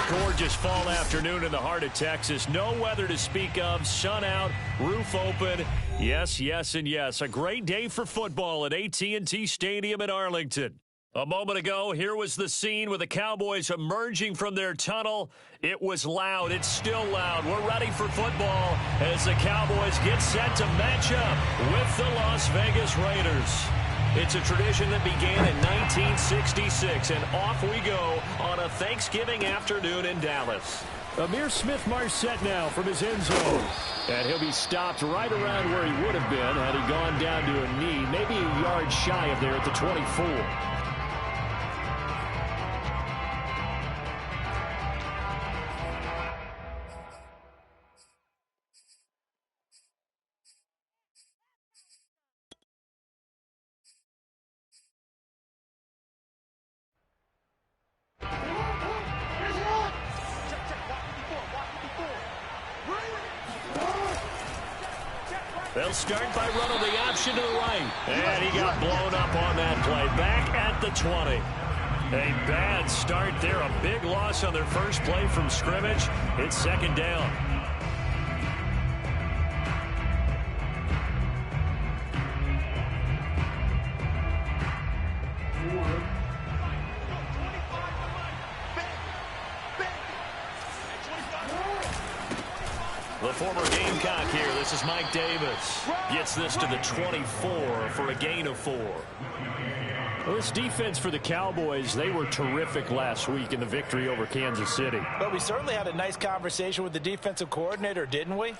Gorgeous fall afternoon in the heart of Texas. No weather to speak of. Sun out, roof open. Yes, yes, and yes. A great day for football at AT&T Stadium in Arlington. A moment ago, here was the scene with the Cowboys emerging from their tunnel. It was loud. It's still loud. We're ready for football as the Cowboys get set to match up with the Las Vegas Raiders. It's a tradition that began in 1966, and off we go on a Thanksgiving afternoon in Dallas. Amir Smith-Marset now from his end zone. And he'll be stopped right around where he would have been had he gone down to a knee, maybe a yard shy of there at the 24. They'll start by running the option to the right. And he got blown up on that play. Back at the 20. A bad start there. A big loss on their first play from scrimmage. It's second down. The former Gamecock here. This is Mike Davis. Gets this to the 24 for a gain of 4. Well, this defense for the Cowboys, they were terrific last week in the victory over Kansas City. But we certainly had a nice conversation with the defensive coordinator, didn't we?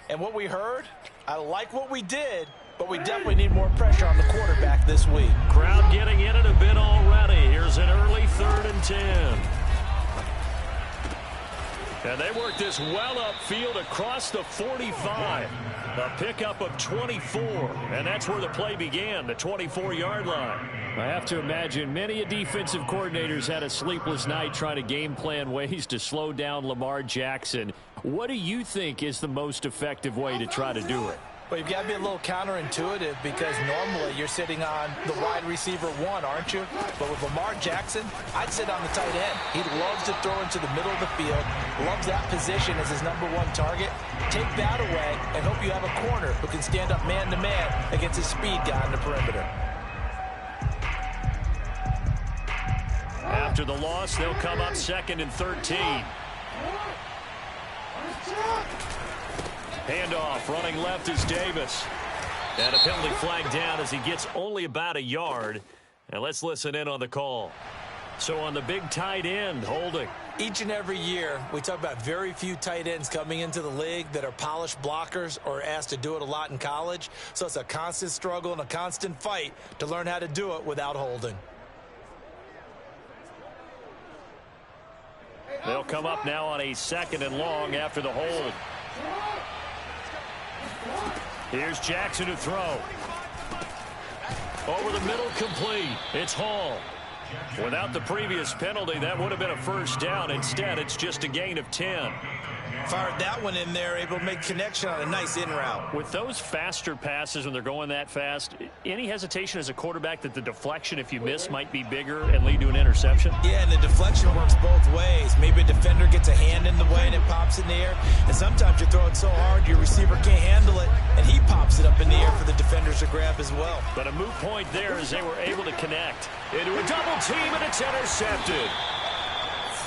And what we heard, I like what we did, but we definitely need more pressure on the quarterback this week. Crowd getting in it a bit already. Here's an early 3rd and 10. And they work this well upfield across the 45. A pickup of 24. And that's where the play began, the 24-yard line. I have to imagine many defensive coordinators had a sleepless night trying to game plan ways to slow down Lamar Jackson. What do you think is the most effective way to try to do it? Well, you've got to be a little counterintuitive because normally you're sitting on the wide receiver 1, aren't you? But with Lamar Jackson, I'd sit on the tight end. He loves to throw into the middle of the field, loves that position as his #1 target. Take that away and hope you have a corner who can stand up man-to-man against his speed guy on the perimeter. After the loss, they'll come up 2nd and 13. Handoff, running left is Davis. And a penalty flag down as he gets only about a yard. And let's listen in on the call. So on the big tight end, holding. Each and every year, we talk about very few tight ends coming into the league that are polished blockers or asked to do it a lot in college. So it's a constant struggle and a constant fight to learn how to do it without holding. They'll come up now on a 2nd and long after the hold. Here's Jackson to throw. Over the middle, complete. It's Hall. Without the previous penalty, that would have been a first down. Instead, it's just a gain of 10. Fired that one in there, able to make connection on a nice in route. With those faster passes when they're going that fast, any hesitation as a quarterback that the deflection, if you miss, might be bigger and lead to an interception? Yeah, and the deflection works both ways. Maybe a defender gets a hand in the way and it pops in the air. And sometimes you throw it so hard your receiver can't handle it, and he pops it up in the air for the defenders to grab as well. But a moot point there as they were able to connect. Into a double team, and it's intercepted.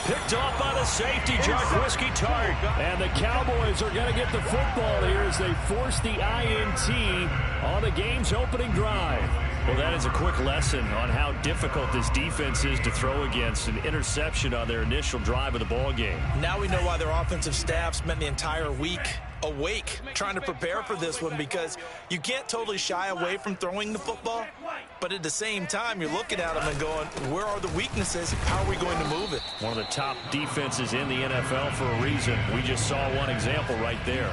Picked off by the safety, Jarquisky Tart. And the Cowboys are going to get the football here as they force the INT on the game's opening drive. Well, that is a quick lesson on how difficult this defense is to throw against. An interception on their initial drive of the ball game. Now we know why their offensive staff spent the entire week awake trying to prepare for this one, because you can't totally shy away from throwing the football, but at the same time you're looking at them and going, where are the weaknesses? How are we going to move it? One of the top defenses in the NFL for a reason. We just saw one example right there.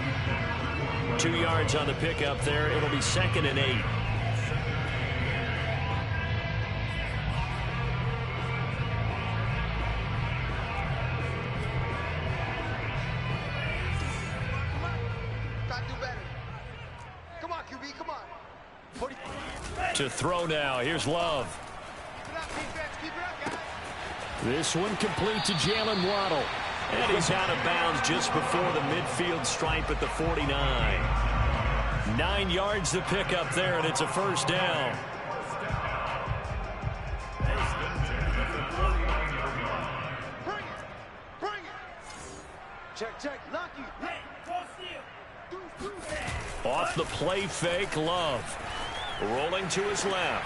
2 yards on the pickup there. It'll be 2nd and 8. To throw now. Here's Love. This one complete to Jalen Waddle. And he's out of bounds just before the midfield stripe at the 49. 9 yards to pick up there, and it's a first down. Check, Lucky. Off the play fake, Love. Rolling to his left.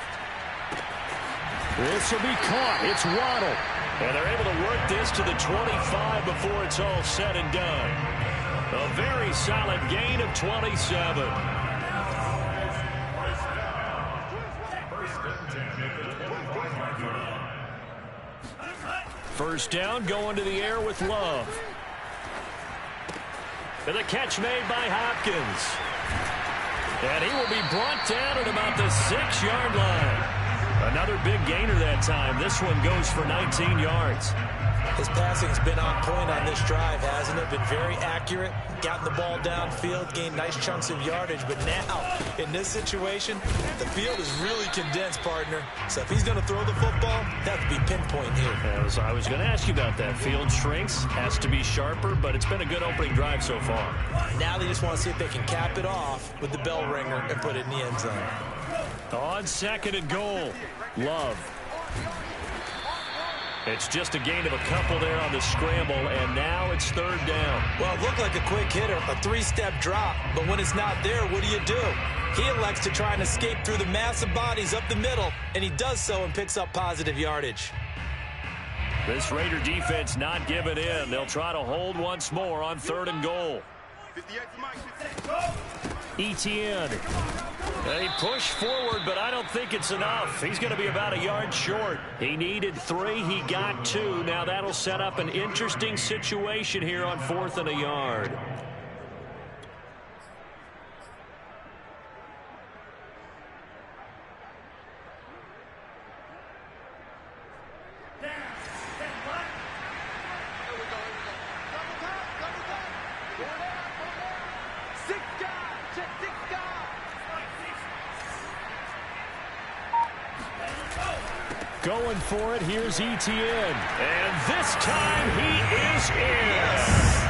This will be caught. It's Waddle. And they're able to work this to the 25 before it's all said and done. A very solid gain of 27. First down, going to the air with Love. And the catch made by Hopkins. And he will be brought down at about the 6-yard line. Another big gainer that time. This one goes for 19 yards. His passing's been on point on this drive, hasn't it? Been very accurate, gotten the ball downfield, gained nice chunks of yardage. But now, in this situation, the field is really condensed, partner. So if he's going to throw the football, that would be pinpoint here. As I was going to ask you about that. Field shrinks, has to be sharper, but it's been a good opening drive so far. Now they just want to see if they can cap it off with the bell ringer and put it in the end zone. On second and goal, Love. It's just a gain of a couple there on the scramble, and now it's third down. Well, it looked like a quick hitter, a 3-step drop, but when it's not there, what do? He elects to try and escape through the massive bodies up the middle, and he does so and picks up positive yardage. This Raider defense not giving in. They'll try to hold once more on third and goal. Etienne. They push forward, but I don't think it's enough. He's going to be about a yard short. He needed 3. He got 2. Now that'll set up an interesting situation here on 4th and a yard. Going for it, here's Etienne. And this time he is in. Yes.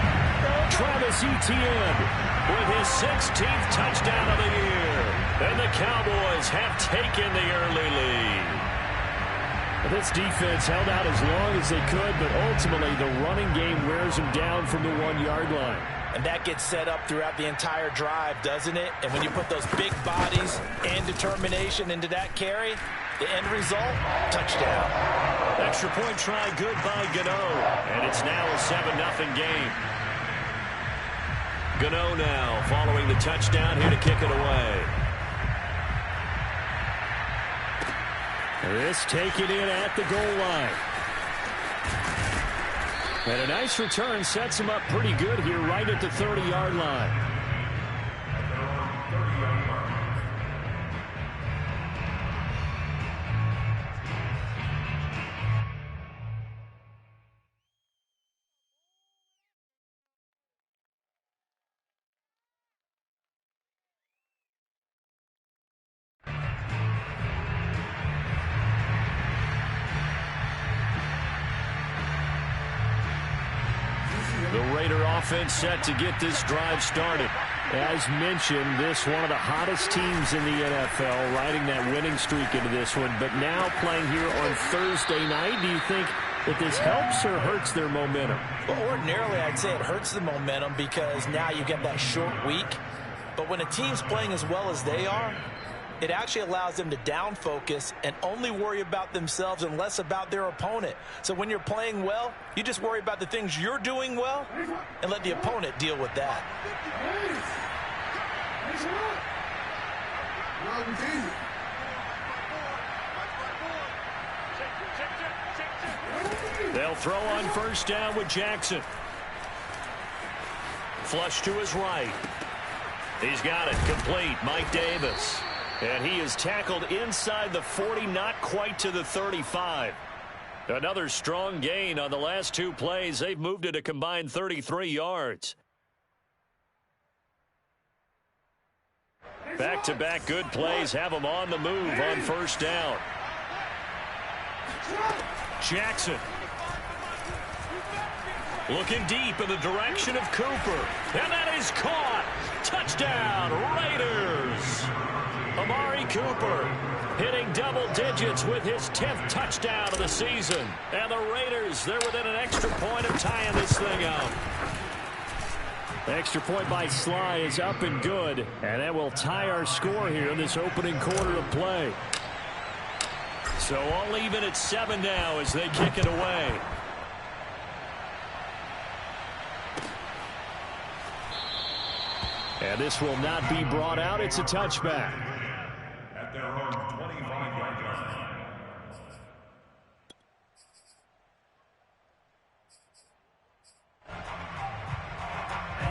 Travis Etienne with his 16th touchdown of the year. And the Cowboys have taken the early lead. This defense held out as long as they could, but ultimately the running game wears them down from the 1-yard line. And that gets set up throughout the entire drive, doesn't it? And when you put those big bodies and determination into that carry, the end result, touchdown. Extra point try good by Gano. And it's now a 7-0 game. Gano now following the touchdown here to kick it away. This taken in at the goal line. And a nice return sets him up pretty good here right at the 30-yard line. The Raider offense set to get this drive started. As mentioned, this one of the hottest teams in the NFL, riding that winning streak into this one, but now playing here on Thursday night. Do you think that this helps or hurts their momentum? Well, ordinarily, I'd say it hurts the momentum because now you get that short week. But when a team's playing as well as they are, it actually allows them to down focus and only worry about themselves and less about their opponent. So when you're playing well, you just worry about the things you're doing well and let the opponent deal with that. They'll throw on first down with Jackson. Flush to his right. He's got it complete. Mike Davis. And he is tackled inside the 40, not quite to the 35. Another strong gain on the last 2 plays. They've moved it a combined 33 yards. Back-to-back good plays have them on the move on first down. Looking deep in the direction of Cooper. And that is caught. Touchdown, Raiders. Amari Cooper hitting double digits with his 10th touchdown of the season. And the Raiders, they're within an extra point of tying this thing up. The extra point by Sly is up and good. And that will tie our score here in this opening quarter of play. So all even at 7 now as they kick it away. And this will not be brought out. It's a touchback. At their own 25-yard line.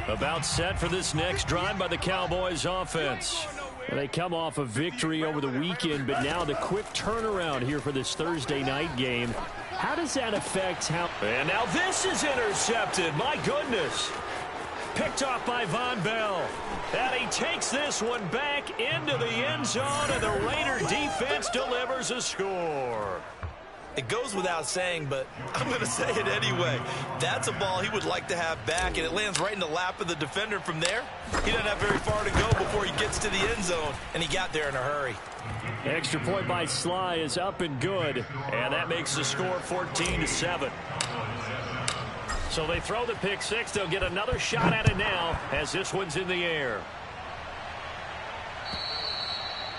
About set for this next drive by the Cowboys offense. They come off a victory over the weekend, but now the quick turnaround here for this Thursday night game. How does that affect how... And now this is intercepted. My goodness. Picked off by Von Bell. And he takes this one back into the end zone, and the Raider defense delivers a score. It goes without saying, but I'm going to say it anyway. That's a ball he would like to have back, and it lands right in the lap of the defender from there. He doesn't have very far to go before he gets to the end zone, and he got there in a hurry. Extra point by Sly is up and good, and that makes the score 14-7. So they throw the pick six. They'll get another shot at it now as this one's in the air.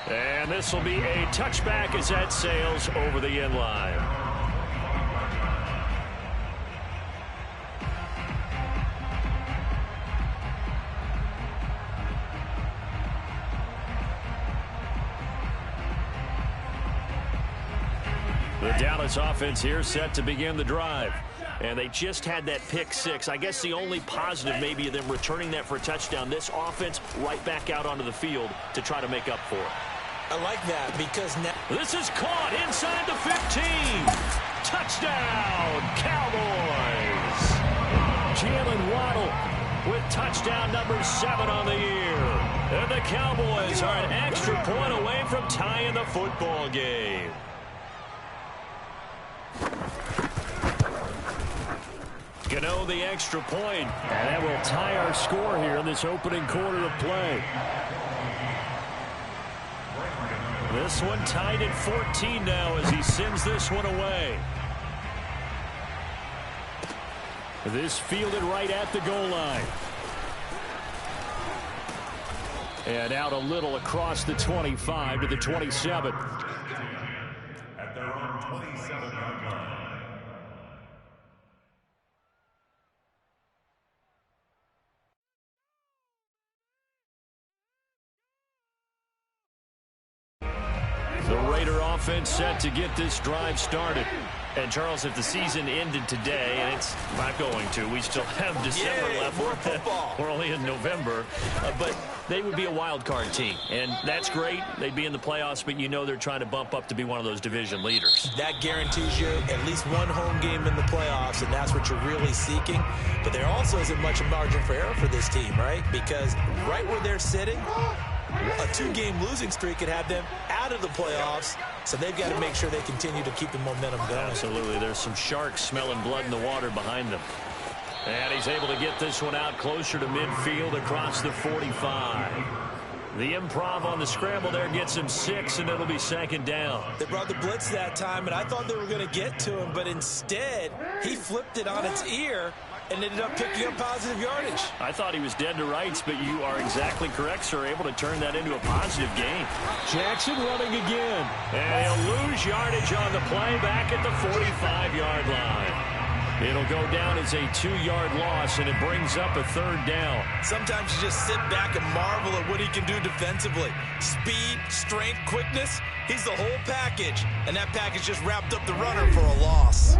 And this will be a touchback as that sails over the end line. The Dallas offense here set to begin the drive. And they just had that pick six. I guess the only positive maybe of them returning that for a touchdown. This offense right back out onto the field to try to make up for it. I like that because now... This is caught inside the 15. Touchdown, Cowboys. Jalen Waddle with touchdown number 7 on the year. And the Cowboys are an extra point away from tying the football game. Gano the extra point, and that will tie our score here in this opening quarter of play. This one tied at 14 now as he sends this one away. This fielded right at the goal line. And out a little across the 25 to the 27. At their own 27-yard line. The Raider offense set to get this drive started. And, Charles, if the season ended today, and it's not going to, we still have December left. More football. We're only in November. But they would be a wild card team. And that's great. They'd be in the playoffs, but you know they're trying to bump up to be one of those division leaders. That guarantees you at least one home game in the playoffs, and that's what you're really seeking. But there also isn't much margin for error for this team, right? Because right where they're sitting, a 2-game losing streak could have them out of the playoffs, so they've got to make sure they continue to keep the momentum going. Absolutely. There's some sharks smelling blood in the water behind them. And he's able to get this one out closer to midfield across the 45. The improv on the scramble there gets him 6, and it'll be second down. They brought the blitz that time, and I thought they were going to get to him, but instead he flipped it on its ear and ended up picking up positive yardage. I thought he was dead to rights, but you are exactly correct, sir. Able to turn that into a positive gain. Jackson running again. And he'll lose yardage on the play back at the 45-yard line. It'll go down as a 2-yard loss, and it brings up a third down. Sometimes you just sit back and marvel at what he can do defensively. Speed, strength, quickness, he's the whole package. And that package just wrapped up the runner for a loss.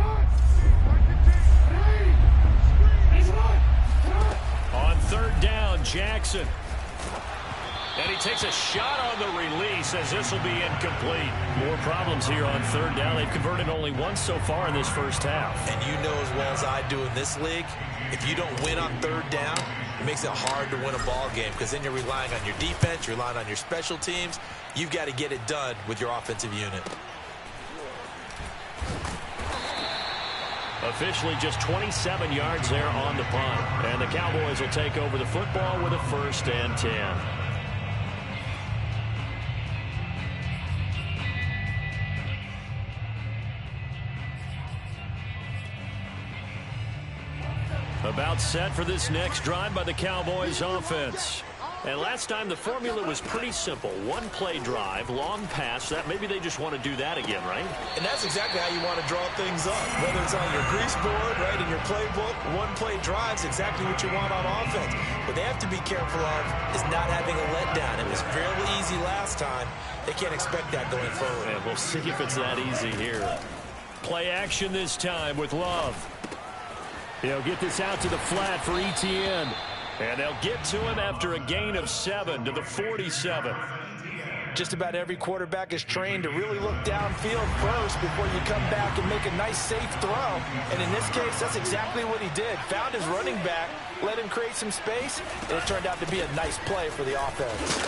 On third down, Jackson. And he takes a shot on the release as this will be incomplete. More problems here on third down. They've converted only once so far in this first half. And you know as well as I do in this league, if you don't win on third down, it makes it hard to win a ball game because then you're relying on your defense, you're relying on your special teams. You've got to get it done with your offensive unit. Officially just 27 yards there on the punt. And the Cowboys will take over the football with a 1st and 10. About set for this next drive by the Cowboys offense. And last time the formula was pretty simple. One play drive, long pass. That maybe they just want to do that again, right? And that's exactly how you want to draw things up. Whether it's on your grease board, right, in your playbook, one play drive is exactly what you want on offense. What they have to be careful of is not having a letdown. It was fairly easy last time. They can't expect that going forward. Yeah, we'll see if it's that easy here. Play action this time with Love. He'll get this out to the flat for Etienne. And they'll get to him after a gain of 7 to the 47. Just about every quarterback is trained to really look downfield first before you come back and make a nice, safe throw. And in this case, that's exactly what he did. Found his running back, let him create some space, and it turned out to be a nice play for the offense.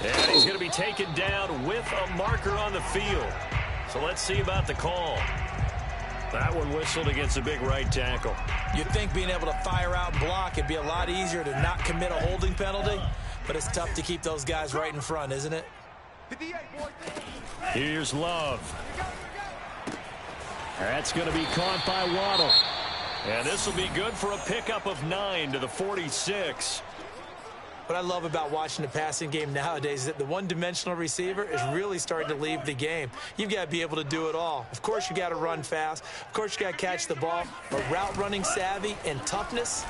And he's going to be taken down with a marker on the field. So let's see about the call. That one whistled against a big right tackle. You'd think being able to fire out and block, it'd be a lot easier to not commit a holding penalty, but it's tough to keep those guys right in front, isn't it? Here's Love. That's going to be caught by Waddle. And this will be good for a pickup of 9 to the 46. What I love about watching the passing game nowadays is that the one-dimensional receiver is really starting to leave the game. You've got to be able to do it all. Of course, you got to run fast. Of course, you got to catch the ball. But route running savvy and toughness,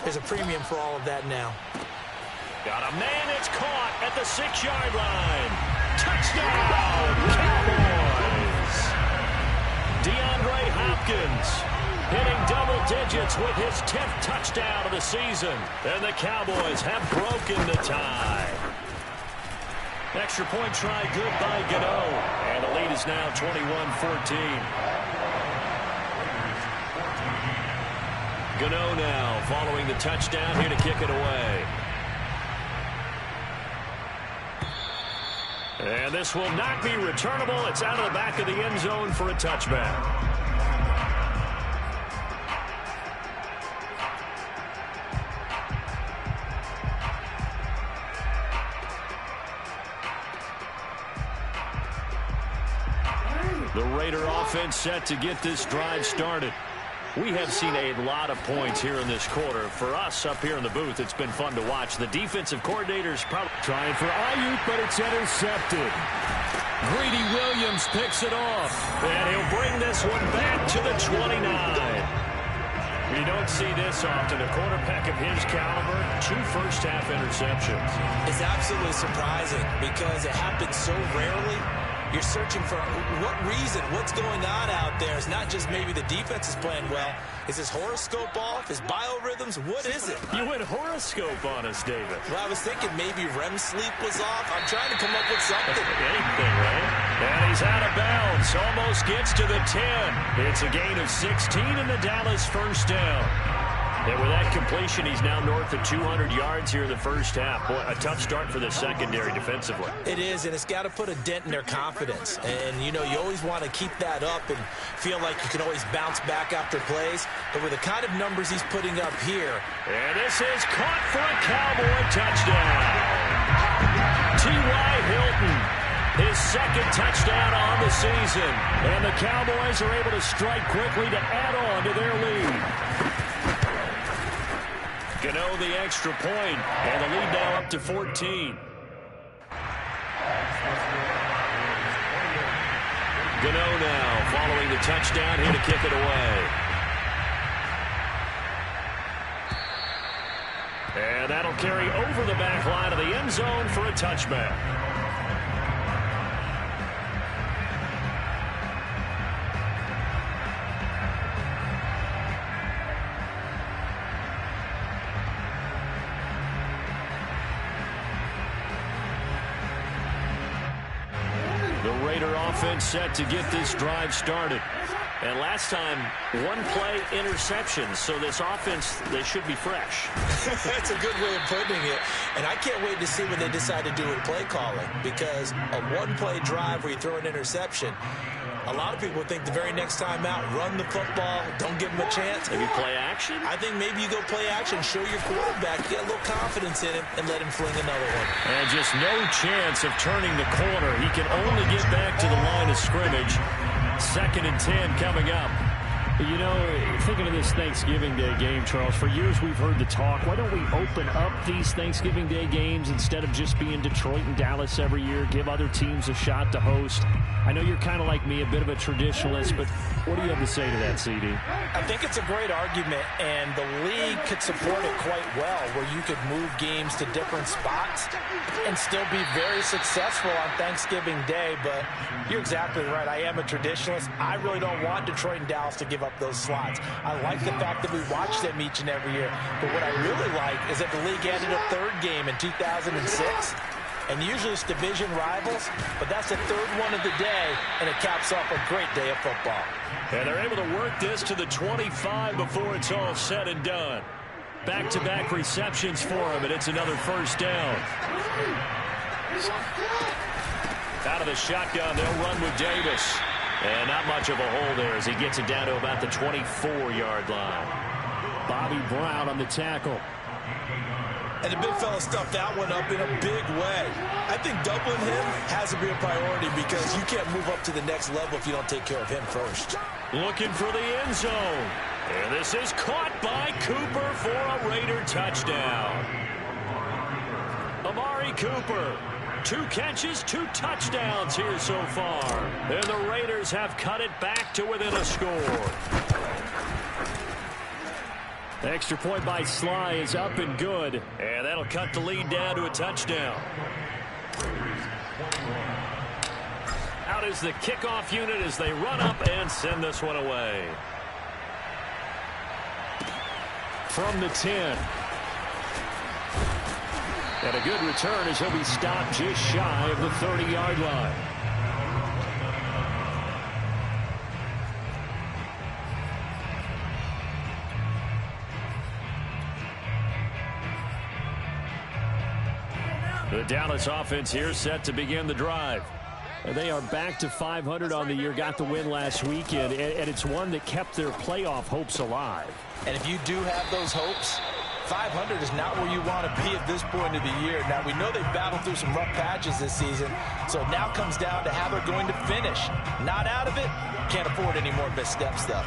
there's a premium for all of that now. Got a man that's caught at the 6-yard line. Touchdown, Cowboys! DeAndre Hopkins hitting double digits with his 10th touchdown of the season. And the Cowboys have broken the tie. Extra point try good by Gano. And the lead is now 21-14. Gano now following the touchdown here to kick it away. And this will not be returnable. It's out of the back of the end zone for a touchback. The Raider offense set to get this drive started. We have seen a lot of points here in this quarter. For us up here in the booth, it's been fun to watch. The defensive coordinator's probably trying for Ayuk, but it's intercepted. Greedy Williams picks it off, and he'll bring this one back to the 29. You don't see this often. A quarterback of his caliber, 2 first-half interceptions. It's absolutely surprising because it happens so rarely. You're searching for what reason, what's going on out there. It's not just maybe the defense is playing well. Is his horoscope off? His biorhythms? What is it? You went horoscope on us, David. Well, I was thinking maybe REM sleep was off. I'm trying to come up with something. Anything, right? And he's out of bounds. Almost gets to the 10. It's a gain of 16 in the Dallas first down. And with that completion, he's now north of 200 yards here in the first half. Boy, a tough start for the secondary defensively. It is, and it's got to put a dent in their confidence. And, you know, you always want to keep that up and feel like you can always bounce back after plays. But with the kind of numbers he's putting up here. And this is caught for a Cowboy touchdown. T.Y. Hilton, his second touchdown on the season. And the Cowboys are able to strike quickly to add on to their lead. Gano the extra point, and the lead now up to 14. Gano now following the touchdown here to kick it away. And that'll carry over the back line of the end zone for a touchback. Offense set to get this drive started. And last time, 1-play interception. So this offense, they should be fresh. That's a good way of putting it. And I can't wait to see what they decide to do with play calling. Because a 1-play drive where you throw an interception, A lot of people think the very next time out, run the football, don't give him a chance. Maybe play action? I think maybe you go play action, show your quarterback, get a little confidence in him, and let him fling another one. And just no chance of turning the corner. He can only get back to the line of scrimmage. 2nd and 10 coming up. You know, thinking of this Thanksgiving Day game, Charles, for years we've heard the talk. Why don't we open up these Thanksgiving Day games instead of just being Detroit and Dallas every year, give other teams a shot to host? I know you're kind of like me, a bit of a traditionalist, but what do you have to say to that, CD? I think it's a great argument, and the league could support it quite well, where you could move games to different spots and still be very successful on Thanksgiving Day. But you're exactly right. I am a traditionalist. I really don't want Detroit and Dallas to give up those slots. I like the fact that we watch them each and every year. But what I really like is that the league added a 3rd game in 2006. And usually it's division rivals, but that's the 3rd one of the day, and it caps off a great day of football. And they're able to work this to the 25 before it's all said and done. Back-to-back receptions for him, and it's another 1st down. Out of the shotgun, they'll run with Davis. And not much of a hole there as he gets it down to about the 24-yard line. Bobby Brown on the tackle. And the big fella stuffed that one up in a big way. I think doubling him has to be a priority because you can't move up to the next level if you don't take care of him first. Looking for the end zone. And this is caught by Cooper for a Raider touchdown. Amari Cooper. 2 catches, 2 touchdowns here so far. And the Raiders have cut it back to within a score. The extra point by Sly is up and good. And that'll cut the lead down to a touchdown. Out is the kickoff unit as they run up and send this one away. From the 10. And a good return as he'll be stopped just shy of the 30-yard line. The Dallas offense here set to begin the drive. And they are back to 500 on the year, got the win last weekend, and it's one that kept their playoff hopes alive. And if you do have those hopes, 500 is not where you want to be at this point of the year. Now, we know they've battled through some rough patches this season, so it now comes down to how they're going to finish. Not out of it, can't afford any more missteps, though.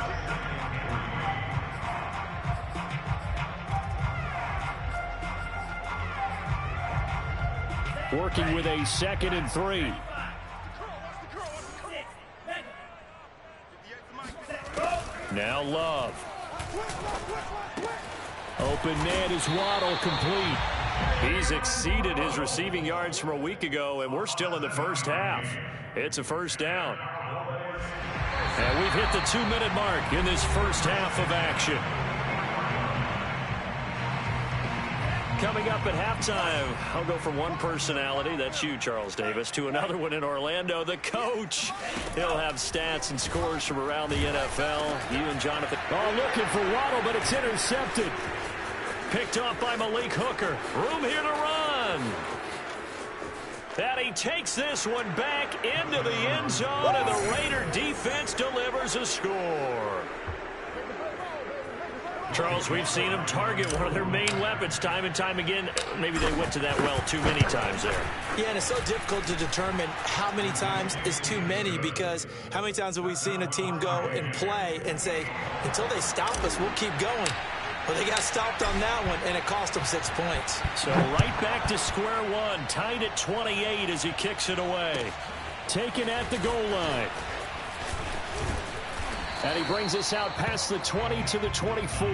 Working with a 2nd and 3. Now Love. Open man is Waddle, complete. He's exceeded his receiving yards from a week ago, and we're still in the first half. It's a 1st down. And we've hit the 2-minute mark in this first half of action. Coming up at halftime, I'll go from one personality, that's you, Charles Davis, to another one in Orlando, the coach. He'll have stats and scores from around the NFL. You and Jonathan. Oh, looking for Waddle, but it's intercepted. Picked off by Malik Hooker. Room here to run. And he takes this one back into the end zone, and the Raider defense delivers a score. Charles, we've seen them target one of their main weapons time and time again. Maybe they went to that well too many times there. Yeah, and it's so difficult to determine how many times is too many, because how many times have we seen a team go and play and say, until they stop us, we'll keep going. Well, they got stopped on that one, and it cost them 6 points. So right back to square one, tied at 28 as he kicks it away. Taken at the goal line. And he brings us out past the 20 to the 24.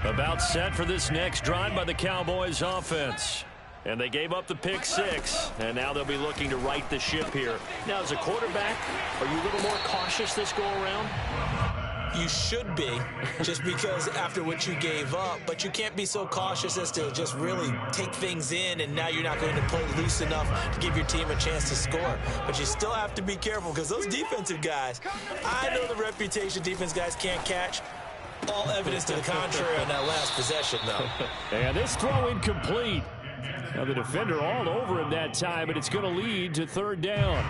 About set for this next drive by the Cowboys offense. And they gave up the pick 6, and now they'll be looking to right the ship here. Now, as a quarterback, are you a little more cautious this go around? You should be, just because after what you gave up, but you can't be so cautious as to just really take things in, and now you're not going to play loose enough to give your team a chance to score. But you still have to be careful, because those defensive guys, I know the reputation defense guys can't catch. All evidence to the contrary on that last possession, though. And this throw incomplete. Now the defender all over him that time, and it's going to lead to third down.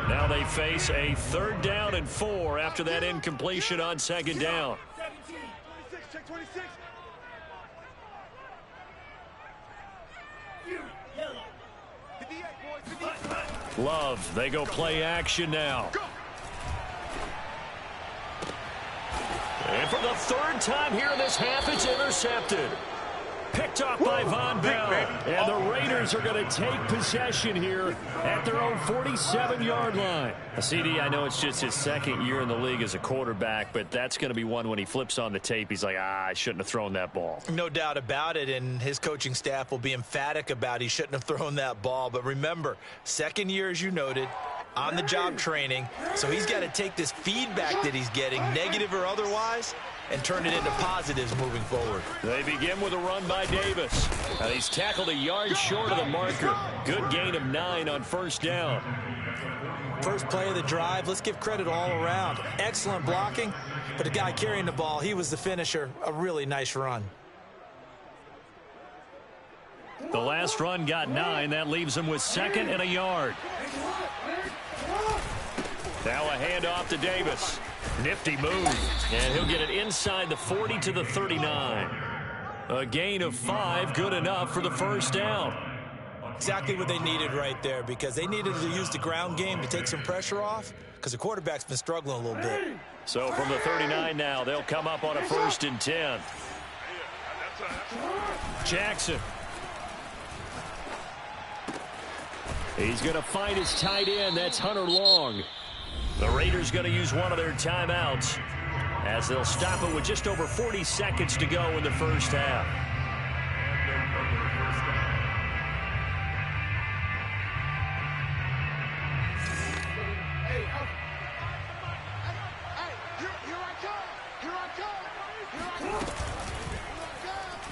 Now they face a 3rd down and 4 after that incompletion on 2nd down. Love, they go play action now. And for the 3rd time here in this half, it's intercepted. Picked off by Von Bell. And the Raiders are going to take possession here at their own 47-yard line. CD, I know it's just his 2nd year in the league as a quarterback, but that's going to be one when he flips on the tape. He's like, I shouldn't have thrown that ball. No doubt about it, and his coaching staff will be emphatic about he shouldn't have thrown that ball. But remember, 2nd year, as you noted, on-the-job training, so he's got to take this feedback that he's getting, negative or otherwise, and turn it into positives moving forward. They begin with a run by Davis. He's tackled a yard short of the marker. Good gain of 9 on 1st down. First play of the drive, let's give credit all around. Excellent blocking, but the guy carrying the ball, he was the finisher. A really nice run. The last run got 9. That leaves him with 2nd and a yard. Now a handoff to Davis. Nifty move, and he'll get it inside the 40 to the 39. A gain of 5, good enough for the 1st down. Exactly what they needed right there, because they needed to use the ground game to take some pressure off, because the quarterback's been struggling a little bit. So from the 39 now, they'll come up on a 1st and 10. Jackson. He's going to find his tight end. That's Hunter Long. The Raiders going to use one of their timeouts as they'll stop it with just over 40 seconds to go in the 1st half.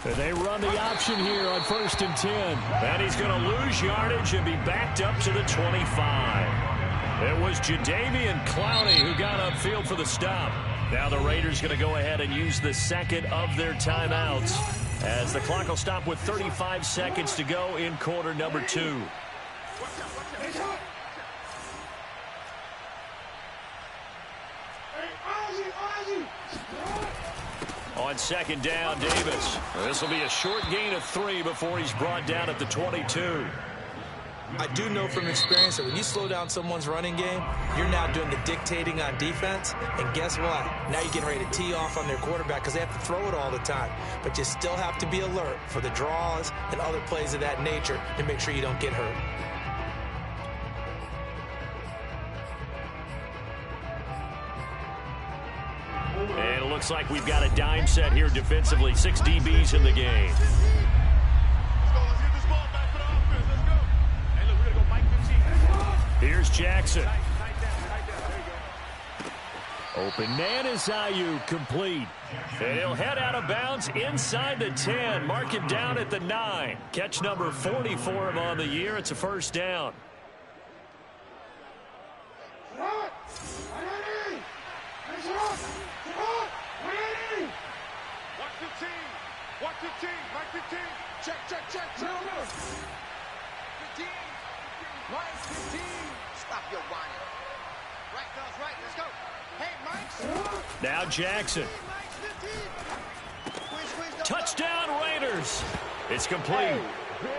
And they run the option here on 1st and 10. And he's going to lose yardage and be backed up to the 25. It was Jadeveon Clowney who got upfield for the stop. Now the Raiders going to go ahead and use the 2nd of their timeouts as the clock will stop with 35 seconds to go in quarter number 2. On 2nd down, Davis. This will be a short gain of 3 before he's brought down at the 22. I do know from experience that when you slow down someone's running game, you're now doing the dictating on defense. And guess what? Now you're getting ready to tee off on their quarterback because they have to throw it all the time. But you still have to be alert for the draws and other plays of that nature to make sure you don't get hurt. And it looks like we've got a dime set here defensively. 6 DBs in the game. Here's Jackson. Open man is Ayuk, complete. And he'll head out of bounds inside the 10. Mark him down at the 9. Catch number 40 for him on the year. It's a 1st down. Watch the team. Mark the team. Check. 15. Minus 15. Stop your whining. Right, fellas, right. Let's go. Hey, Mike. Now Jackson. Touchdown Raiders. It's complete.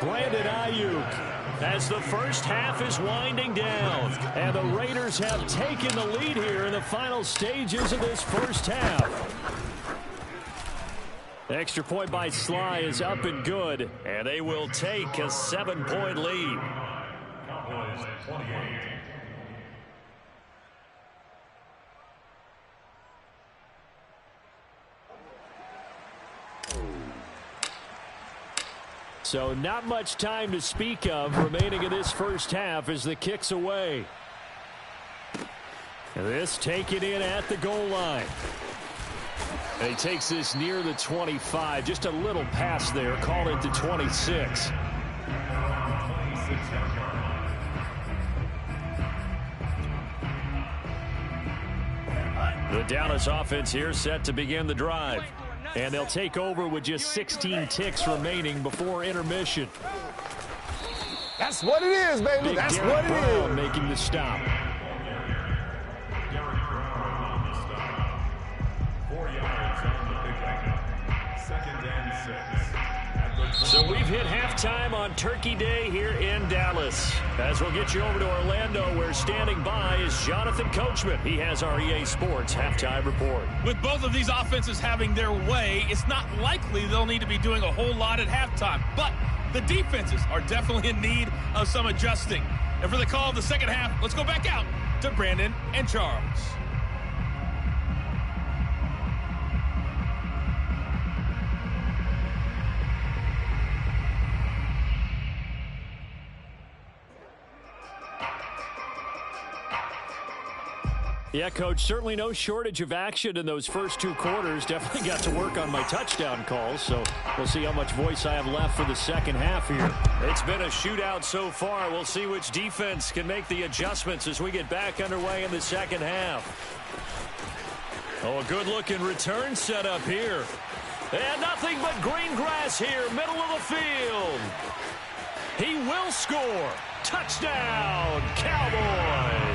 Brandon Ayuk as the 1st half is winding down. And the Raiders have taken the lead here in the final stages of this 1st half. Extra point by Sly is up and good. And they will take a 7-point lead. Cowboys 28. So not much time to speak of remaining in this 1st half as the kick's away. This taken in at the goal line. And he takes this near the 25. Just a little pass there. Call it the 26. The Dallas offense here set to begin the drive. And they'll take over with just 16 ticks remaining before intermission. That's what it is, baby. That's what it is. Making the stop. So we've hit halftime on Turkey Day here in Dallas. As we'll get you over to Orlando, where standing by is Jonathan Coachman. He has our EA Sports halftime report. With both of these offenses having their way, it's not likely they'll need to be doing a whole lot at halftime. But the defenses are definitely in need of some adjusting. And for the call of the second half, let's go back out to Brandon and Charles. Yeah, Coach, certainly no shortage of action in those first two quarters. Definitely got to work on my touchdown calls, so we'll see how much voice I have left for the second half here. It's been a shootout so far. We'll see which defense can make the adjustments as we get back underway in the second half. Oh, a good-looking return setup here. And nothing but green grass here, middle of the field. He will score. Touchdown, Cowboys.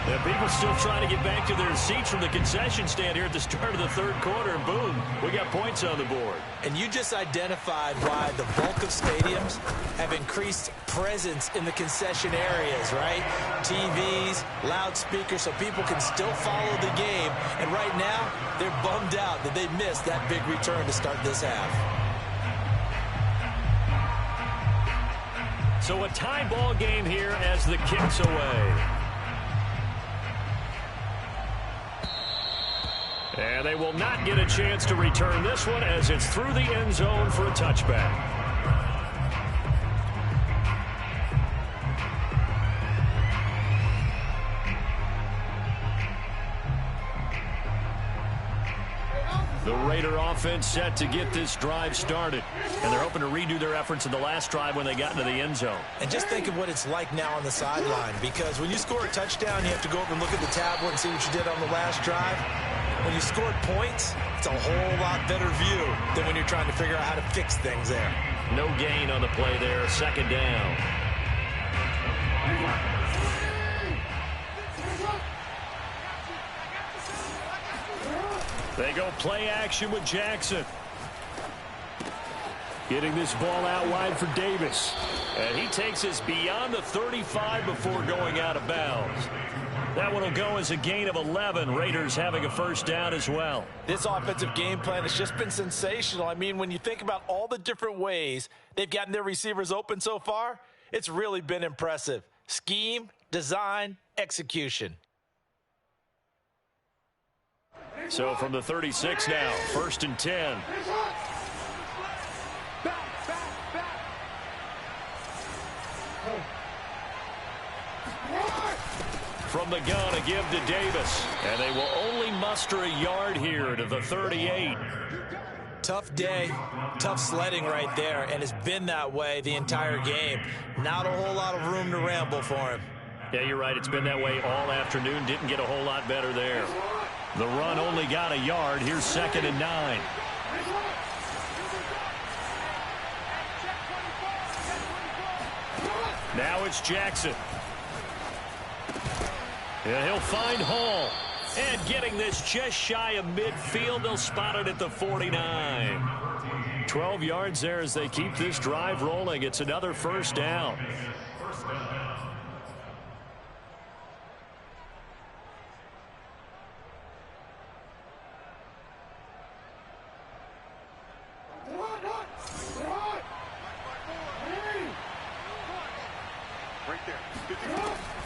The people still trying to get back to their seats from the concession stand here at the start of the third quarter. And boom, we got points on the board. And you just identified why the bulk of stadiums have increased presence in the concession areas, right? TVs, loudspeakers, so people can still follow the game. And right now, they're bummed out that they missed that big return to start this half. So a tie ball game here as the kick's away. And they will not get a chance to return this one as it's through the end zone for a touchback. The Raider offense set to get this drive started. And they're hoping to redo their efforts in the last drive when they got into the end zone. And just think of what it's like now on the sideline, because when you score a touchdown, you have to go over and look at the tablet and see what you did on the last drive. When you scored points, it's a whole lot better view than when you're trying to figure out how to fix things there. No gain on the play there, second down. They go play action with Jackson. Getting this ball out wide for Davis. And he takes us beyond the 35 before going out of bounds. That one will go as a gain of 11. Raiders having a first down as well. This offensive game plan has just been sensational. I mean, when you think about all the different ways they've gotten their receivers open so far, it's really been impressive. Scheme, design, execution. So from the 36 now, 1st and 10. From the gun, a give to Davis. And they will only muster a yard here to the 38. Tough day, tough sledding right there, and it's been that way the entire game. Not a whole lot of room to ramble for him. Yeah, you're right. It's been that way all afternoon. Didn't get a whole lot better there. The run only got a yard. Here's 2nd and 9. Now it's Jackson. And he'll find Hall. And getting this just shy of midfield, they'll spot it at the 49. 12 yards there as they keep this drive rolling. It's another first down.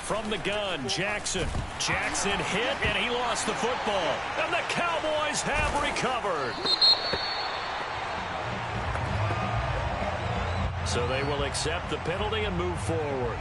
From the gun, Jackson. Jackson hit, and he lost the football. And the Cowboys have recovered. So they will accept the penalty and move forward.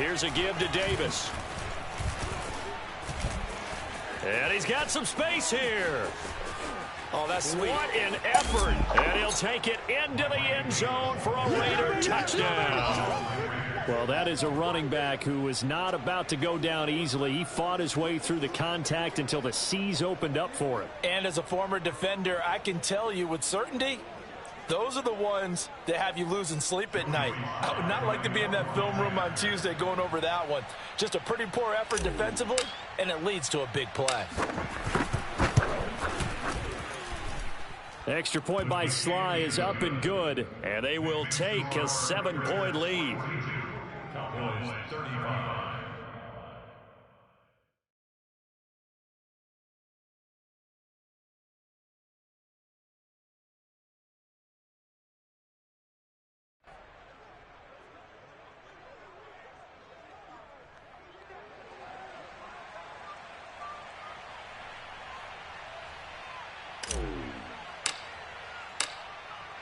Here's a give to Davis. And he's got some space here. Oh, that's sweet. What an effort. And he'll take it into the end zone for a Raider touchdown. Well, that is a running back who was not about to go down easily. He fought his way through the contact until the seas opened up for him. And as a former defender, I can tell you with certainty, those are the ones that have you losing sleep at night. I would not like to be in that film room on Tuesday going over that one. Just a pretty poor effort defensively, and it leads to a big play. Extra point by Sly is up and good. And they will take a 7-point lead. Cowboys 35.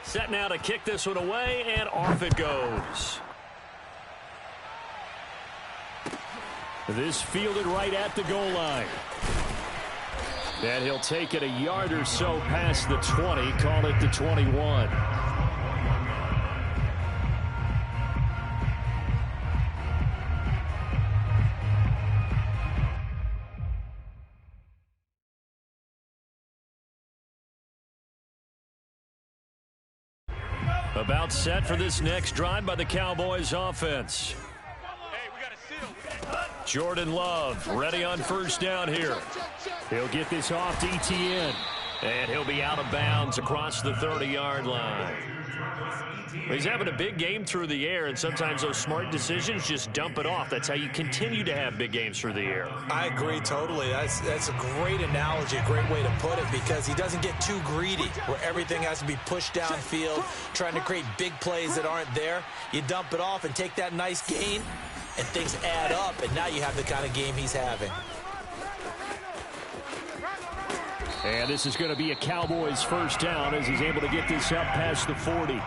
Set now to kick this one away, and off it goes. This fielded right at the goal line. And he'll take it a yard or so past the 20, call it the 21. About set for this next drive by the Cowboys offense. Jordan Love ready on first down here. He'll get this off to Etienne. And he'll be out of bounds across the 30-yard line. He's having a big game through the air, and sometimes those smart decisions just dump it off. That's how you continue to have big games through the air. I agree totally. That's a great analogy, a great way to put it, because he doesn't get too greedy where everything has to be pushed downfield, trying to create big plays that aren't there. You dump it off and take that nice gain, and things add up, and now you have the kind of game he's having. And this is going to be a Cowboys first down as he's able to get this up past the 40.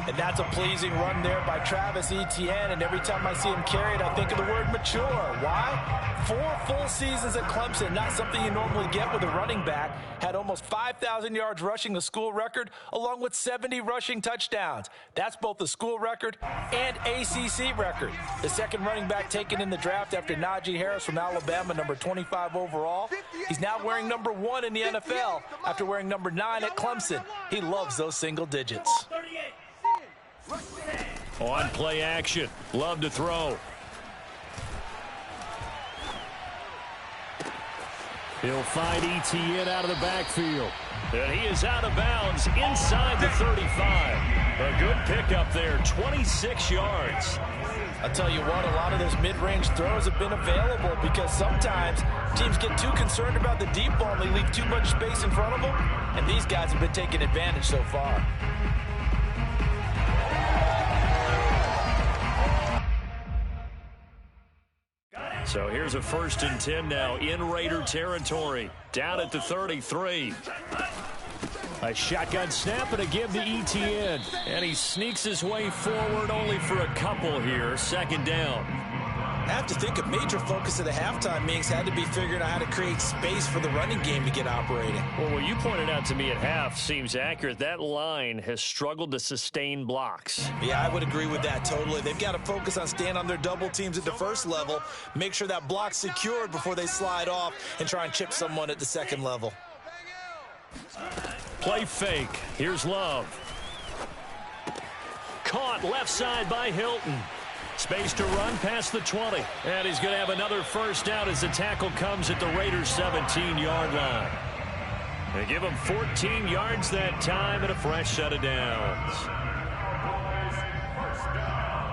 And that's a pleasing run there by Travis Etienne, and every time I see him carry it, I think of the word mature. Why? 4 full seasons at Clemson, not something you normally get with a running back. Had almost 5,000 yards rushing, the school record, along with 70 rushing touchdowns. That's both the school record and ACC record. The second running back taken in the draft after Najee Harris from Alabama, number 25 overall. He's now wearing number 1 in the NFL after wearing number 9 at Clemson. He loves those single digits. On play action. Love to throw. He'll find Etienne out of the backfield. And he is out of bounds inside the 35. A good pickup there, 26 yards. I'll tell you what, a lot of those mid-range throws have been available because sometimes teams get too concerned about the deep ball and they leave too much space in front of them, and these guys have been taking advantage so far. So here's a 1st and 10 now in Raider territory. Down at the 33. A shotgun snap and a give to Etienne. And he sneaks his way forward only for a couple here. 2nd down. I have to think a major focus of the halftime meetings had to be figuring out how to create space for the running game to get operating. Well, what you pointed out to me at half seems accurate. That line has struggled to sustain blocks. Yeah, I would agree with that totally. They've got to focus on staying on their double teams at the first level, make sure that block's secured before they slide off and try and chip someone at the second level. Play fake. Here's Love. Caught left side by Hilton. Space to run past the 20. And he's going to have another first down as the tackle comes at the Raiders' 17-yard line. They give him 14 yards that time and a fresh set of downs. First down.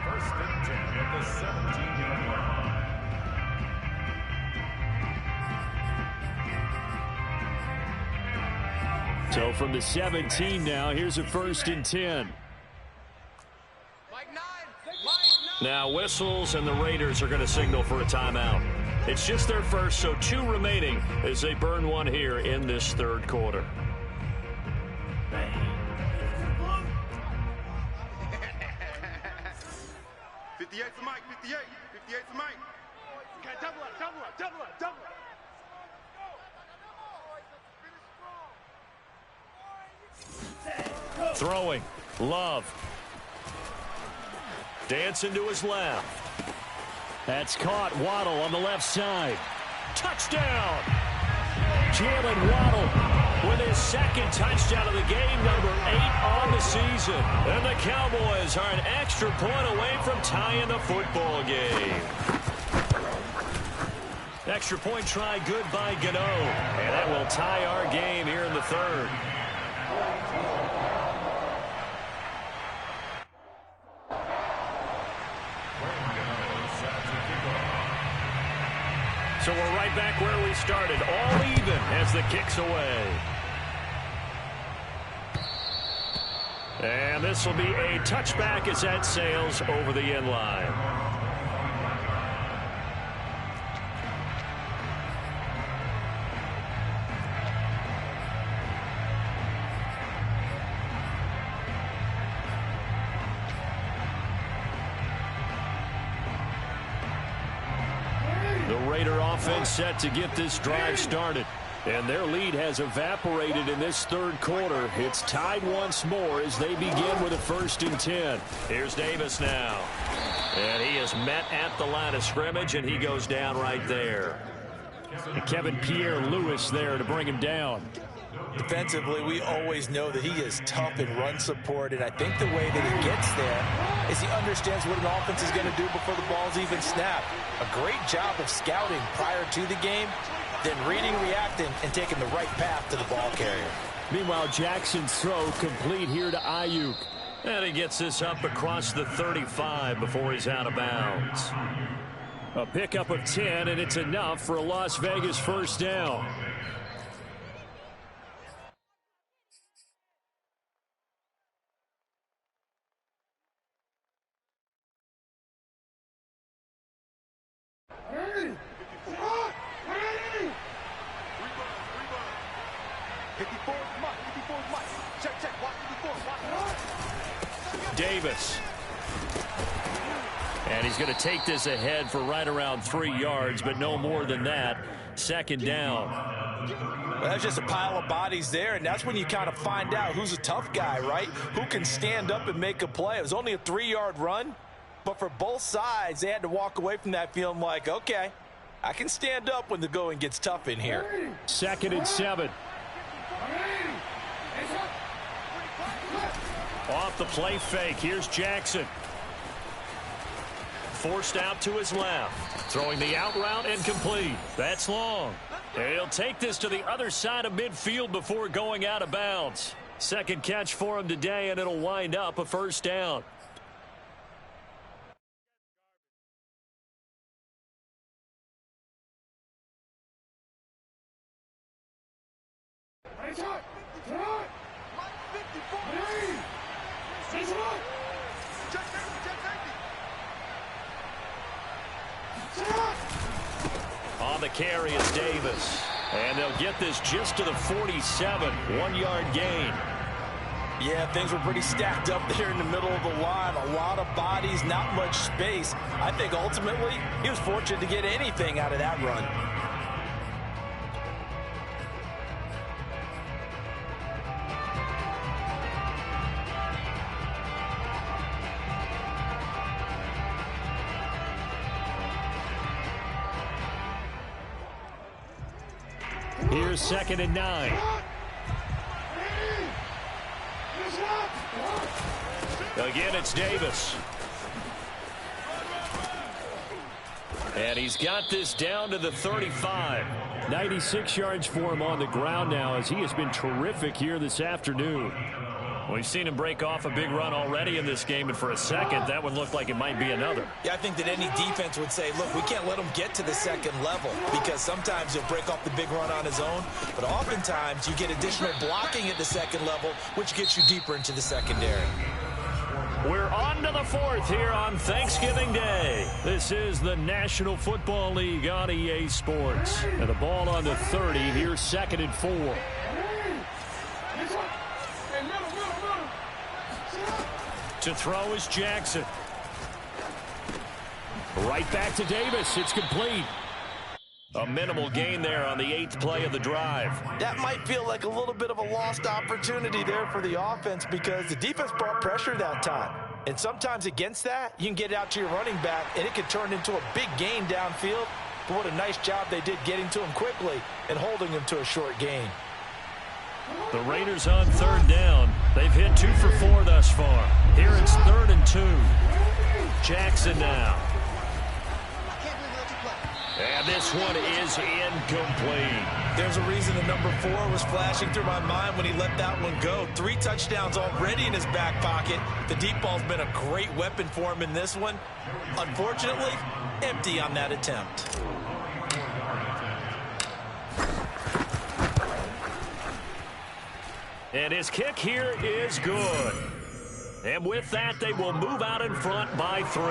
1st and 10 at the 17-yard line. So from the 17 now, here's a 1st and 10. Now whistles, and the Raiders are going to signal for a timeout. It's just their first, so 2 remaining as they burn one here in this 3rd quarter. 58 for Mike, 58. 58 for Mike. Okay, double up, double up, double up, double up. Throwing. Love. Dancing to his left. That's caught. Waddle on the left side. Touchdown! Jalen Waddle with his second touchdown of the game, number 8 on the season. And the Cowboys are an extra point away from tying the football game. Extra point try good by Gano. And that will tie our game here in the third. So we're right back where we started, all even as the kick's away. And this will be a touchback as that sails over the end line. Offense set to get this drive started. And their lead has evaporated in this third quarter. It's tied once more as they begin with a 1st and 10. Here's Davis now. And he is met at the line of scrimmage, and he goes down right there. And Kevin Pierre-Louis there to bring him down. Defensively, we always know that he is tough in run support, and I think the way that he gets there is he understands what an offense is going to do before the ball's even snapped. A great job of scouting prior to the game, then reading, reacting, and taking the right path to the ball carrier. Meanwhile, Jackson's throw complete here to Ayuk. And he gets this up across the 35 before he's out of bounds. A pickup of 10, and it's enough for a Las Vegas 1st down. Davis. And he's going to take this ahead for right around 3 yards, but no more than that. 2nd down. Well, that's just a pile of bodies there, and that's when you kind of find out who's a tough guy, right? Who can stand up and make a play. It was only a 3-yard run, but for both sides, they had to walk away from that feeling like, okay, I can stand up when the going gets tough in here. 2nd and 7. Off the play fake. Here's Jackson. Forced out to his left. Throwing the out route and complete. That's long. And he'll take this to the other side of midfield before going out of bounds. 2nd catch for him today, and it'll wind up a 1st down. On the carry is Davis. And they'll get this just to the 47. 1-yard gain. Yeah, things were pretty stacked up there in the middle of the line. A lot of bodies, not much space. I think ultimately he was fortunate to get anything out of that run. Here's 2nd and 9. Again, it's Davis. And he's got this down to the 35. 96 yards for him on the ground now as he has been terrific here this afternoon. We've seen him break off a big run already in this game, and for a second, that one looked like it might be another. Yeah, I think that any defense would say, look, we can't let him get to the 2nd level because sometimes he'll break off the big run on his own, but oftentimes you get additional blocking at the 2nd level, which gets you deeper into the secondary. We're on to the 4th here on Thanksgiving Day. This is the National Football League on EA Sports. And the ball on the 30. Here's 2nd and 4. To throw is Jackson. Right back to Davis. It's complete. A minimal gain there on the 8th play of the drive. That might feel like a little bit of a lost opportunity there for the offense because the defense brought pressure that time. And sometimes against that, you can get it out to your running back, and it can turn into a big gain downfield. But what a nice job they did getting to him quickly and holding him to a short gain. The Raiders on 3rd down. They've hit 2 for 4 thus far. Here it's 3rd and 2. Jackson now. And this one is incomplete. There's a reason the number 4 was flashing through my mind when he let that one go. 3 touchdowns already in his back pocket. The deep ball's been a great weapon for him in this one. Unfortunately, empty on that attempt. And his kick here is good. And with that, they will move out in front by 3.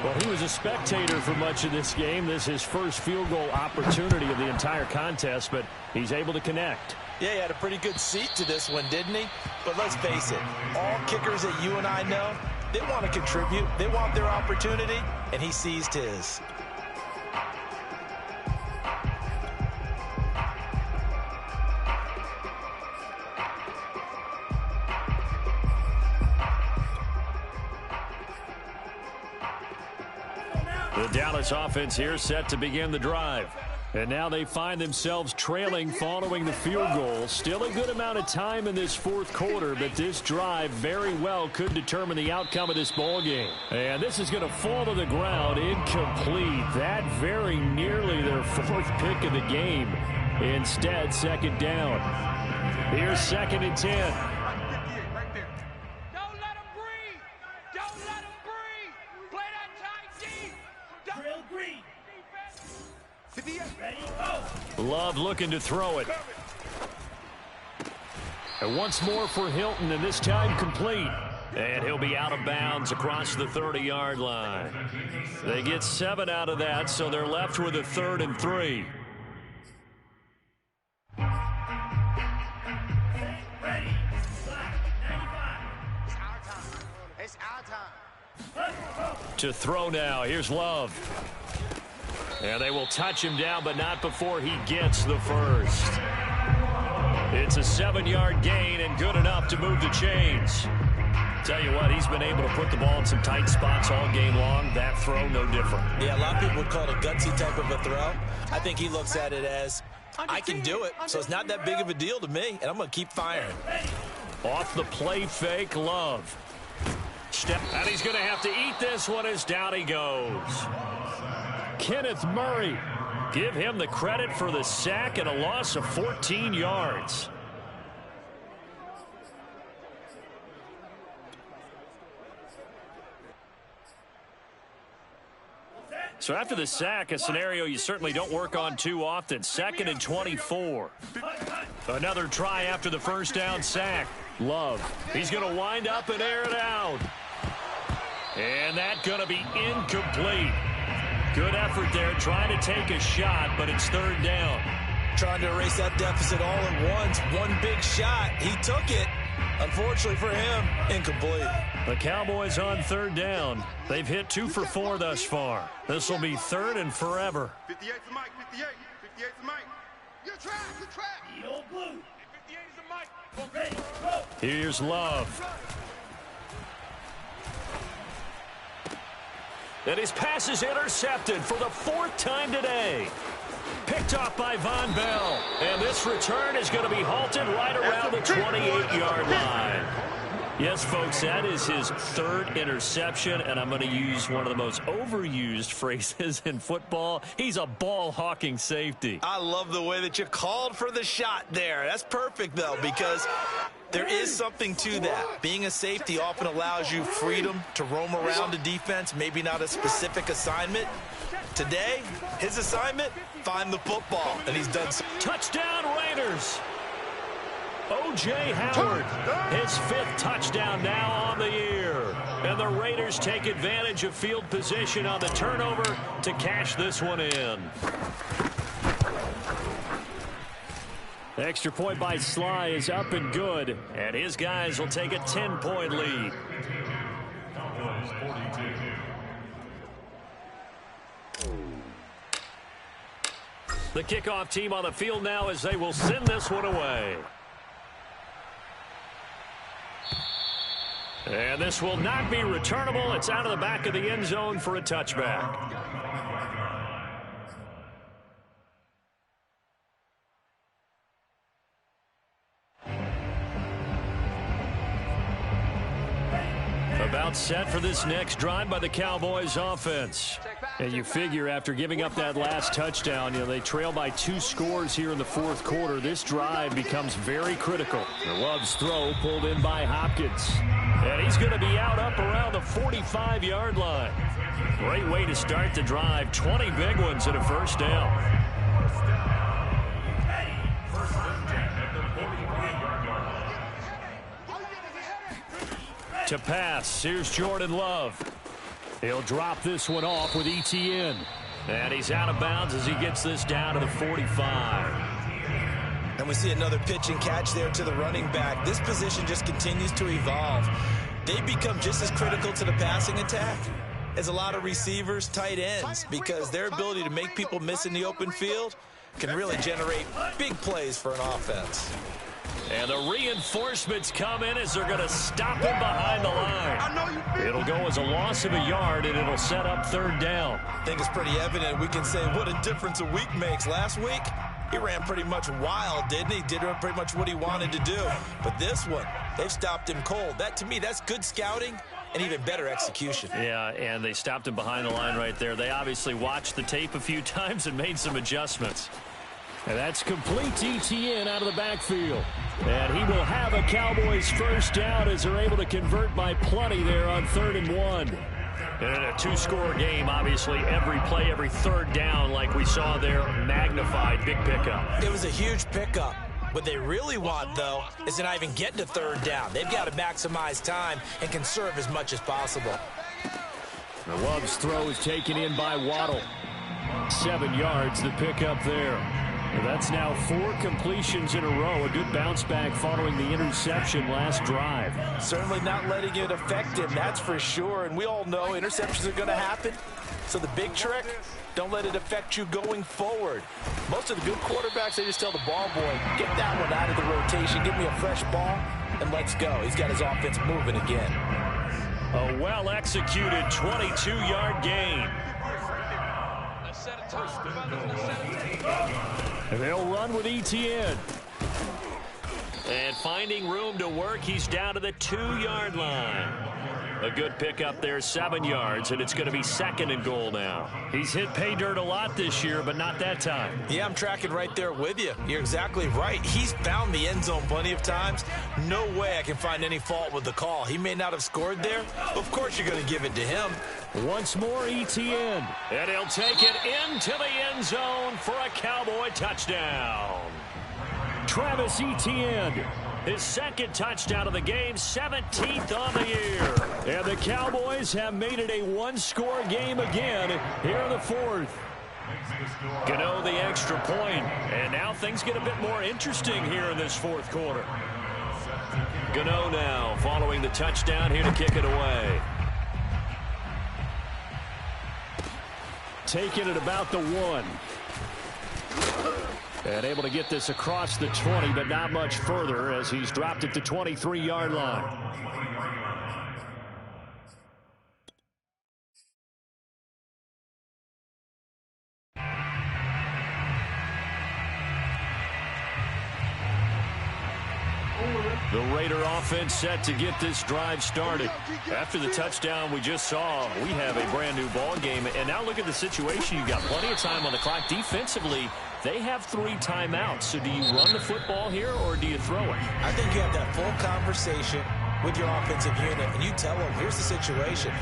Well, he was a spectator for much of this game. This is his first field goal opportunity of the entire contest, but he's able to connect. Yeah, he had a pretty good seat to this one, didn't he? But let's face it, all kickers that you and I know, they want to contribute. They want their opportunity, and he seized his. The Dallas offense here set to begin the drive. And now they find themselves trailing following the field goal. Still a good amount of time in this 4th quarter, but this drive very well could determine the outcome of this ball game. And this is going to fall to the ground, incomplete. That very nearly their 4th pick of the game. Instead, 2nd down. Here's 2nd and 10. Love looking to throw it. And once more for Hilton, and this time complete. And he'll be out of bounds across the 30-yard line. They get 7 out of that, so they're left with a 3rd and 3. It's our time. To throw now. Here's Love. And they will touch him down, but not before he gets the first. It's a 7-yard gain and good enough to move the chains. Tell you what, he's been able to put the ball in some tight spots all game long. That throw, no different. Yeah, a lot of people would call it a gutsy type of a throw. I think he looks at it as, I can do it, so it's not that big of a deal to me, and I'm going to keep firing. Off the play fake, Love. Step, and he's going to have to eat this one as down he goes. Kenneth Murray. Give him the credit for the sack and a loss of 14 yards. So after the sack, a scenario you certainly don't work on too often. 2nd and 24. Another try after the first down sack. Love. He's going to wind up and air it out. And that's going to be incomplete. Good effort there, trying to take a shot, but it's 3rd down. Trying to erase that deficit all at once. One big shot. He took it. Unfortunately for him, incomplete. The Cowboys on 3rd down. They've hit 2 for 4 thus far. This will be 3rd and forever. 58 for Mike, 58. 58 for Mike. You're trapped, you're trapped. The old blue. 58 is a Mike. Ready, go. Here's Love. And his pass is intercepted for the 4th time today. Picked off by Von Bell. And this return is going to be halted right around the 28-yard line. Yes, folks, that is his 3rd interception, and I'm going to use one of the most overused phrases in football. He's a ball-hawking safety. I love the way that you called for the shot there. That's perfect, though, because there is something to that. Being a safety often allows you freedom to roam around the defense, maybe not a specific assignment. Today, his assignment, find the football, and he's done so. Touchdown, Raiders! O.J. Howard, his 5th touchdown now on the year. And the Raiders take advantage of field position on the turnover to cash this one in. The extra point by Sly is up and good. And his guys will take a 10-point lead. The kickoff team on the field now as they will send this one away. And this will not be returnable. It's out of the back of the end zone for a touchback. About set for this next drive by the Cowboys offense. And you figure after giving up that last touchdown, they trail by 2 scores here in the fourth quarter. This drive becomes very critical. The Love's throw pulled in by Hopkins. And he's going to be out up around the 45-yard line. Great way to start the drive. 20 big ones and a first down. To pass, here's Jordan Love. He'll drop this one off with ETN. And he's out of bounds as he gets this down to the 45. And we see another pitch and catch there to the running back. This position just continues to evolve. They become just as critical to the passing attack as a lot of receivers, tight ends, because their ability to make people miss in the open field can really generate big plays for an offense. And the reinforcements come in as they're going to stop him behind the line. It'll go as a loss of a yard, and it'll set up third down. I think it's pretty evident. We can say what a difference a week makes. Last week, he ran pretty much wild, didn't he? Did pretty much what he wanted to do. But this one, they've stopped him cold. That, to me, that's good scouting and even better execution. Yeah, and they stopped him behind the line right there. They obviously watched the tape a few times and made some adjustments. And that's complete ETN out of the backfield. And he will have a Cowboys first down as they're able to convert by plenty there on 3rd and 1. And in a 2-score game, obviously, every play, every third down, like we saw there, magnified. Big pickup. It was a huge pickup. What they really want, though, is to not even get to 3rd down. They've got to maximize time and conserve as much as possible. The Love's throw is taken in by Waddle. 7 yards, the pickup there. That's now 4 completions in a row. A good bounce back following the interception last drive. Certainly not letting it affect him, that's for sure. And we all know interceptions are going to happen. So the big trick, don't let it affect you going forward. Most of the good quarterbacks, they just tell the ball boy, get that one out of the rotation, give me a fresh ball, and let's go. He's got his offense moving again. A well-executed 22-yard gain. They'll run with ETN. And finding room to work, he's down to the 2-yard line. A good pickup there, 7 yards, and it's going to be 2nd and goal now. He's hit pay dirt a lot this year, but not that time. Yeah, I'm tracking right there with you. You're exactly right. He's found the end zone plenty of times. No way I can find any fault with the call. He may not have scored there. Of course you're going to give it to him. Once more ETN. And he'll take it into the end zone for a Cowboy touchdown. Travis Etienne, his 2nd touchdown of the game, 17th on the year. And the Cowboys have made it a 1-score game again here in the 4th. Gano the extra point, and now things get a bit more interesting here in this 4th quarter. Gano now following the touchdown here to kick it away. Taking it about the 1. And able to get this across the 20, but not much further as he's dropped it to 23-yard line. The Raider offense set to get this drive started. After the touchdown we just saw, we have a brand new ball game. And now look at the situation. You've got plenty of time on the clock. Defensively, they have 3 timeouts. So do you run the football here or do you throw it? I think you have that full conversation with your offensive unit, and you tell them, here's the situation.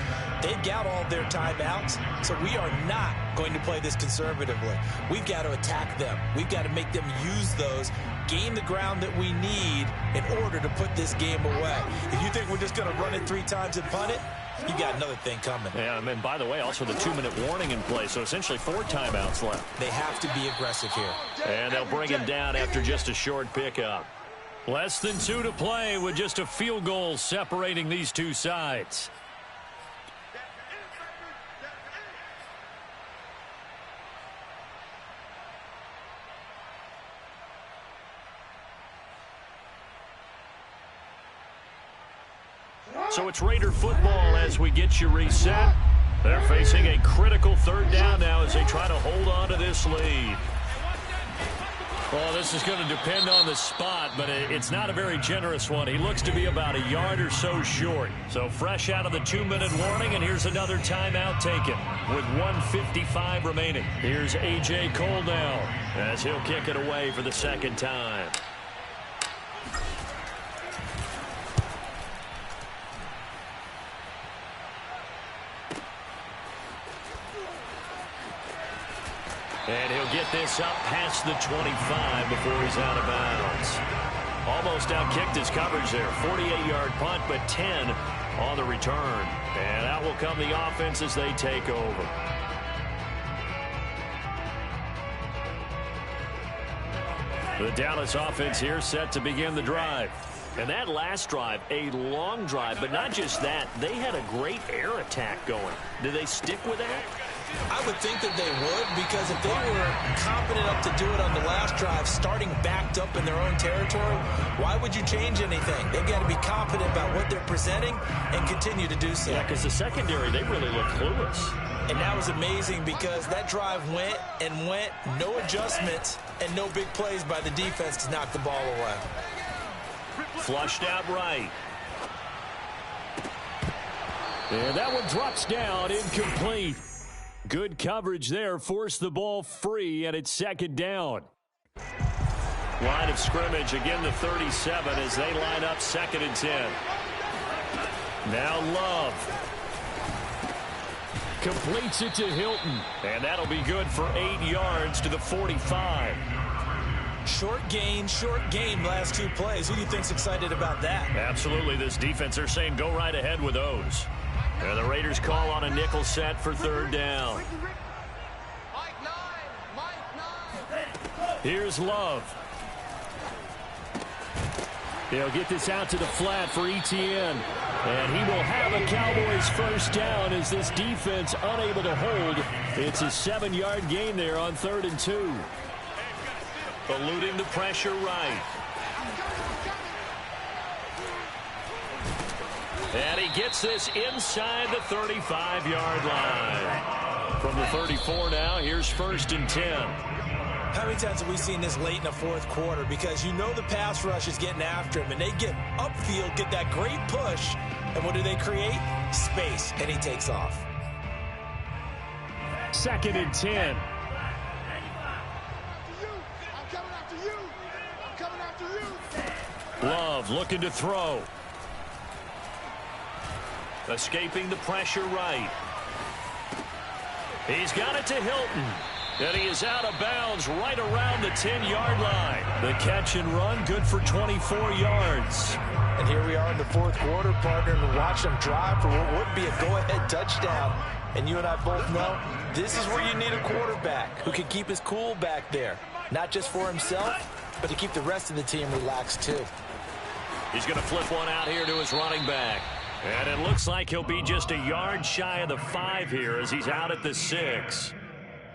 They've got all their timeouts, so we are not going to play this conservatively. We've got to attack them. We've got to make them use those, gain the ground that we need in order to put this game away. If you think we're just going to run it 3 times and punt it, you got another thing coming. Yeah, and by the way, also the 2-minute warning in play, so essentially 4 timeouts left. They have to be aggressive here. And they'll bring him down after just a short pickup. Less than 2 to play with just a field goal separating these two sides. So it's Raider football as we get you reset. They're facing a critical third down now as they try to hold on to this lead. Well, this is going to depend on the spot, but it's not a very generous one. He looks to be about a yard or so short. So fresh out of the 2-minute warning, and here's another timeout taken with 1:55 remaining. Here's A.J. Cole now as he'll kick it away for the second time. And he'll get this up past the 25 before he's out of bounds. Almost outkicked his coverage there. 48-yard punt, but 10 on the return. And out will come the offense as they take over. The Dallas offense here set to begin the drive. And that last drive, a long drive, but not just that. They had a great air attack going. Do they stick with that? I would think that they would, because if they were confident enough to do it on the last drive, starting backed up in their own territory, why would you change anything? They've got to be confident about what they're presenting and continue to do so. Yeah, because the secondary, they really look clueless. And that was amazing because that drive went and went, no adjustments, and no big plays by the defense to knock the ball away. Flushed out right. And that one drops down, incomplete. Good coverage there, forced the ball free, and it's second down. Line of scrimmage, again the 37 as they line up 2nd and 10. Now Love. Completes it to Hilton. And that'll be good for 8 yards to the 45. Short gain last 2 plays. Who do you think's excited about that? Absolutely. This defense, they're saying go right ahead with those. And the Raiders call on a nickel set for 3rd down. Here's Love. They'll get this out to the flat for Etienne. And he will have a Cowboys 1st down as this defense unable to hold. It's a 7-yard gain there on 3rd and 2. Eluding the pressure right. And he gets this inside the 35-yard line. From the 34 now, here's 1st and 10. How many times have we seen this late in the 4th quarter? Because you know the pass rush is getting after him, and they get upfield, get that great push, and what do they create? Space, and he takes off. 2nd and 10. Love looking to throw. Escaping the pressure right. He's got it to Hilton. And he is out of bounds right around the 10-yard line. The catch and run good for 24 yards. And here we are in the 4th quarter, partner, and watch them drive for what would be a go-ahead touchdown. And you and I both know this is where you need a quarterback who can keep his cool back there. Not just for himself, but to keep the rest of the team relaxed too. He's going to flip one out here to his running back. And it looks like he'll be just a yard shy of the 5 here as he's out at the 6.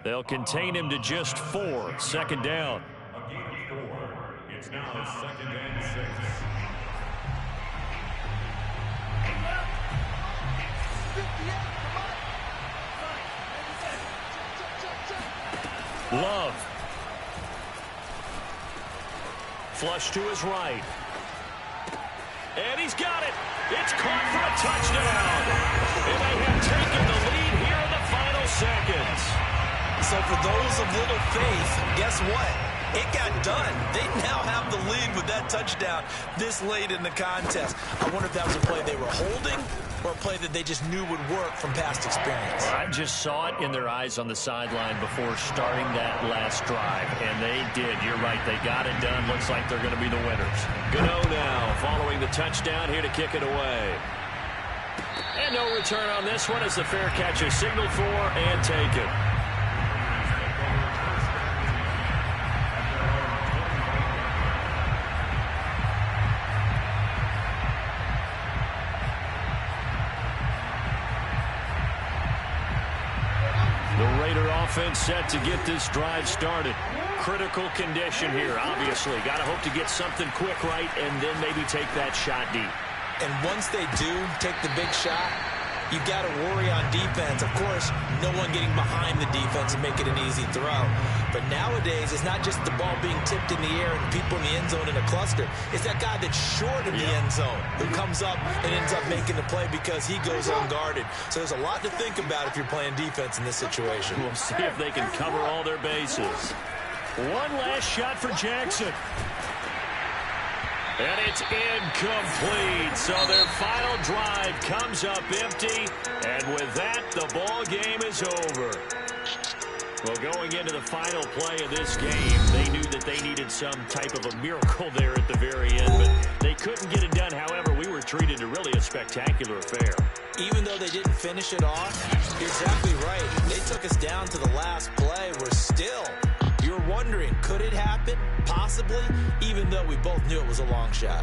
They'll contain him to just 4. 2nd down. A gain of 4. It's now 2nd and 6. Love. Flush to his right. And he's got it. It's caught for a touchdown. And they have taken the lead here in the final seconds. So for those of little faith, guess what? It got done. They now have the lead with that touchdown this late in the contest. I wonder if that was a play they were holding or a play that they just knew would work from past experience. I just saw it in their eyes on the sideline before starting that last drive, and they did. You're right. They got it done. Looks like they're going to be the winners. Gano now following the touchdown here to kick it away. And no return on this one as the fair catch is signaled for and taken. Offense set to get this drive started. Critical condition here, obviously. Got to hope to get something quick right and then maybe take that shot deep. And once they do take the big shot, you've got to worry on defense. Of course, no one getting behind the defense and make it an easy throw. But nowadays, it's not just the ball being tipped in the air and people in the end zone in a cluster. It's that guy that's short of the end zone who comes up and ends up making the play because he goes unguarded. So there's a lot to think about if you're playing defense in this situation. We'll see if they can cover all their bases. One last shot for Jackson. And it's incomplete. So their final drive comes up empty. And with that, the ball game is over. Well, going into the final play of this game, they knew that they needed some type of a miracle there at the very end, but they couldn't get it done. However, we were treated to really a spectacular affair. Even though they didn't finish it off, you're exactly right. They took us down to the last play. You're wondering, could it happen? Possibly, even though we both knew it was a long shot.